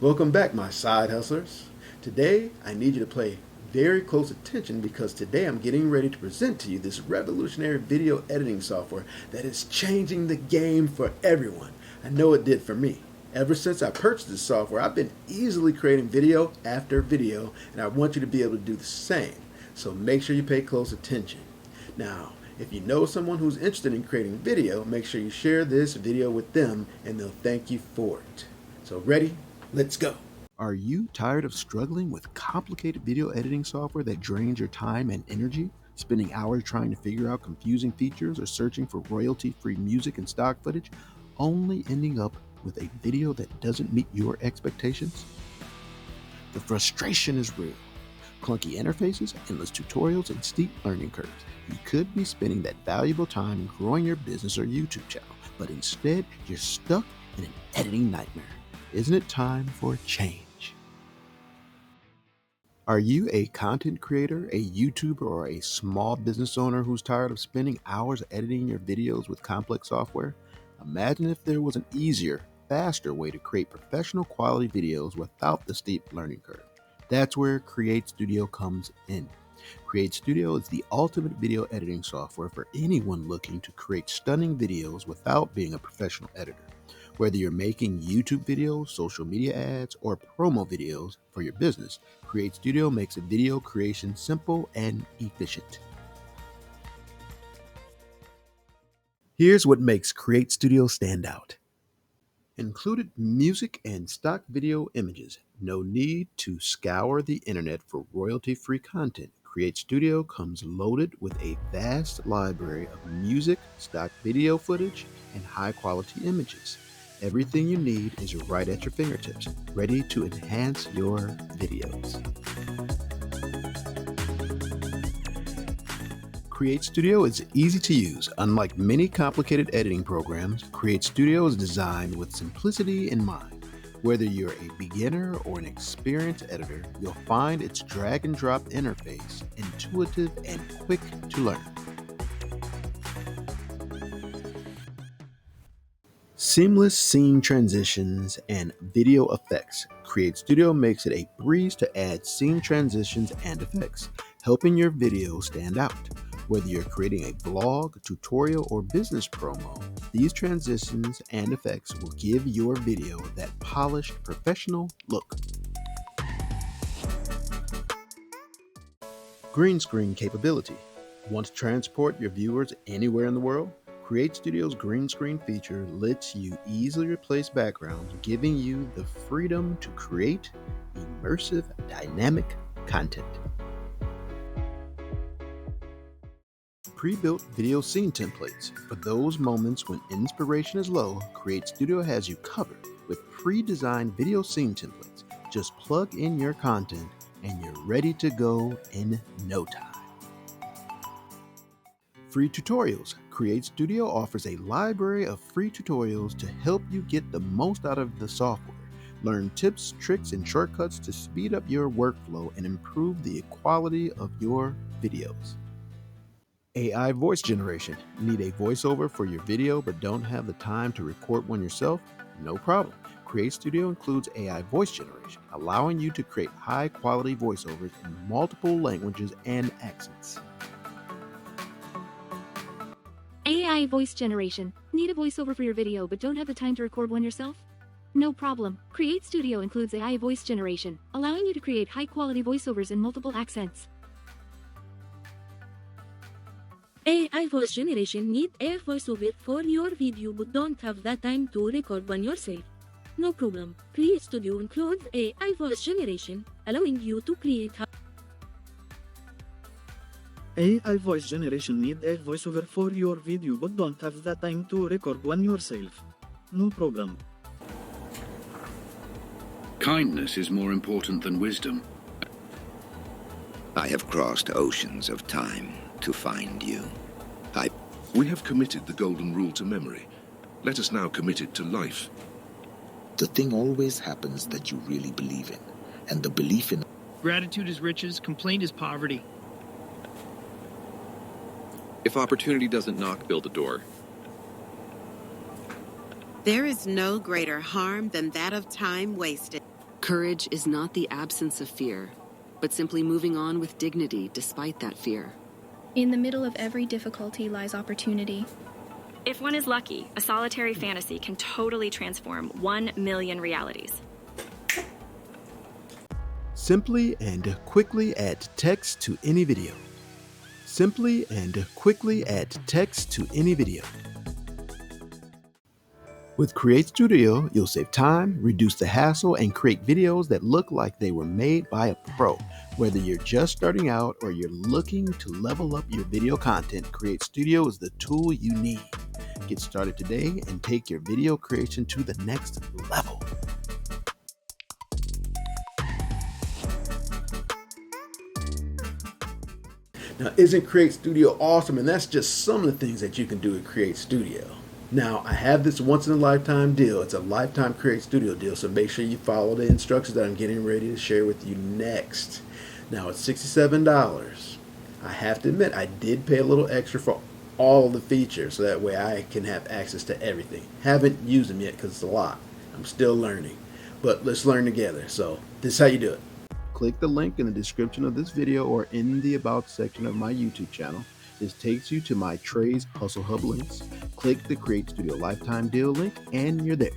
Welcome back, my side hustlers. Today, I need you to pay very close attention because today I'm getting ready to present to you this revolutionary video editing software that is changing the game for everyone. I know it did for me. Ever since I purchased this software, I've been easily creating video after video, and I want you to be able to do the same. So make sure you pay close attention. Now, if you know someone who's interested in creating video, make sure you share this video with them and they'll thank you for it. So ready? Let's go. Are you tired of struggling with complicated video editing software that drains your time and energy? Spending hours trying to figure out confusing features or searching for royalty-free music and stock footage, only ending up with a video that doesn't meet your expectations? The frustration is real. Clunky interfaces, endless tutorials, and steep learning curves. You could be spending that valuable time growing your business or YouTube channel, but instead you're stuck in an editing nightmare. Isn't it time for change? Are you a content creator, a YouTuber, or a small business owner who's tired of spending hours editing your videos with complex software? Imagine if there was an easier, faster way to create professional quality videos without the steep learning curve. That's where Create Studio comes in. Create Studio is the ultimate video editing software for anyone looking to create stunning videos without being a professional editor. Whether you're making YouTube videos, social media ads, or promo videos for your business, Create Studio makes video creation simple and efficient. Here's what makes Create Studio stand out. Included music and stock video images. No need to scour the internet for royalty-free content. Create Studio comes loaded with a vast library of music, stock video footage, and high-quality images. Everything you need is right at your fingertips, ready to enhance your videos. Create Studio is easy to use. Unlike many complicated editing programs, Create Studio is designed with simplicity in mind. Whether you're a beginner or an experienced editor, you'll find its drag and drop interface intuitive and quick to learn. Seamless scene transitions and video effects. Create Studio makes it a breeze to add scene transitions and effects, helping your video stand out. Whether you're creating a vlog, tutorial, or business promo, these transitions and effects will give your video that polished, professional look. Green screen capability. Want to transport your viewers anywhere in the world? Create Studio's green screen feature lets you easily replace backgrounds, giving you the freedom to create immersive, dynamic content. Pre-built video scene templates. For those moments when inspiration is low, Create Studio has you covered with pre-designed video scene templates. Just plug in your content and you're ready to go in no time. Free tutorials. Create Studio offers a library of free tutorials to help you get the most out of the software. Learn tips, tricks, and shortcuts to speed up your workflow and improve the quality of your videos. AI voice generation. Need a voiceover for your video but don't have the time to record one yourself? No problem. Create Studio includes AI voice generation, allowing you to create high-quality voiceovers in multiple languages and accents. AI voice generation. Need a voiceover for your video but don't have the time to record one yourself? No problem. Create Studio includes AI voice generation, allowing you to create high-quality voiceovers in multiple accents. AI voice generation. Need a voiceover for your video but don't have the time to record one yourself? No problem. Create Studio includes AI voice generation, allowing you to create AI voice generation. Need a voiceover for your video but don't have the time to record one yourself? No problem. Kindness is more important than wisdom. I have crossed oceans of time to find you. We have committed the golden rule to memory. Let us now commit it to life. The thing always happens that you really believe in, and the belief in gratitude is riches, complaint is poverty. If opportunity doesn't knock, build a door. There is no greater harm than that of time wasted. Courage is not the absence of fear, but simply moving on with dignity despite that fear. In the middle of every difficulty lies opportunity. If one is lucky, a solitary fantasy can totally transform 1 million realities. Simply and quickly add text to any video. Simply and quickly add text to any video. With Create Studio, you'll save time, reduce the hassle, and create videos that look like they were made by a pro. Whether you're just starting out or you're looking to level up your video content, Create Studio is the tool you need. Get started today and take your video creation to the next level. Now, isn't Create Studio awesome? And that's just some of the things that you can do with Create Studio. Now, I have this once-in-a-lifetime deal. It's a lifetime Create Studio deal, so make sure you follow the instructions that I'm getting ready to share with you next. Now, it's $67. I have to admit, I did pay a little extra for all the features, so that way I can have access to everything. Haven't used them yet because it's a lot. I'm still learning, but let's learn together. So this is how you do it. Click the link in the description of this video or in the About section of my YouTube channel. This takes you to my Trey's Hustle Hub links. Click the Create Studio Lifetime Deal link and you're there.